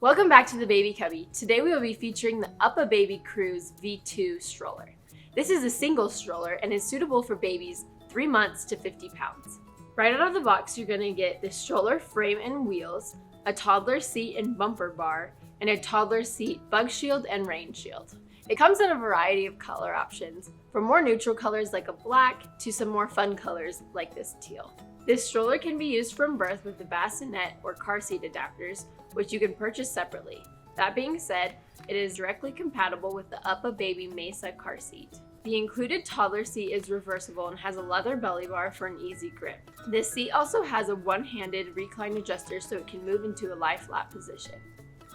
Welcome back to the Baby Cubby. Today we will be featuring the UPPAbaby CRUZ V2 stroller. This is a single stroller and is suitable for babies 3 months to 50 pounds. Right out of the box, you're going to get the stroller frame and wheels, a toddler seat and bumper bar, and a toddler seat bug shield and rain shield. It comes in a variety of color options, from more neutral colors like a black to some more fun colors like this teal. This stroller can be used from birth with the bassinet or car seat adapters, which you can purchase separately. That being said, it is directly compatible with the UPPAbaby Mesa car seat. The included toddler seat is reversible and has a leather belly bar for an easy grip. This seat also has a one-handed recline adjuster so it can move into a lie-flat position.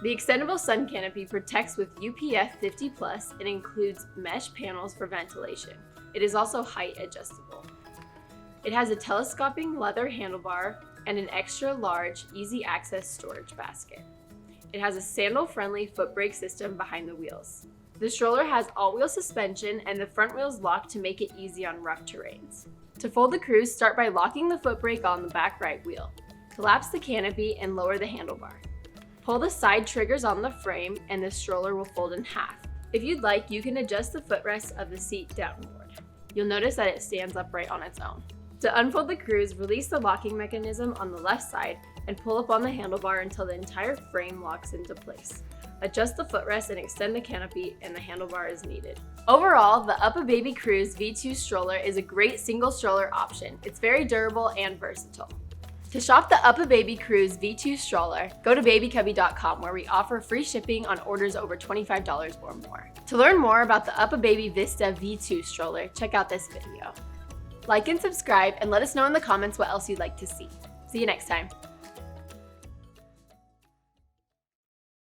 The Extendable Sun Canopy protects with UPF 50+ and includes mesh panels for ventilation. It is also height adjustable. It has a telescoping leather handlebar and an extra large, easy access storage basket. It has a sandal-friendly foot brake system behind the wheels. The stroller has all-wheel suspension and the front wheels lock to make it easy on rough terrains. To fold the CRUZ, start by locking the foot brake on the back right wheel. Collapse the canopy and lower the handlebar. Pull the side triggers on the frame and the stroller will fold in half. If you'd like, you can adjust the footrest of the seat downward. You'll notice that it stands upright on its own. To unfold the CRUZ, release the locking mechanism on the left side and pull up on the handlebar until the entire frame locks into place. Adjust the footrest and extend the canopy and the handlebar as needed. Overall, the UPPAbaby CRUZ V2 stroller is a great single stroller option. It's very durable and versatile. To shop the UPPAbaby CRUZ V2 stroller, go to babycubby.com where we offer free shipping on orders over $25 or more. To learn more about the UPPAbaby Vista V2 stroller, check out this video. Like and subscribe and let us know in the comments what else you'd like to see. See you next time.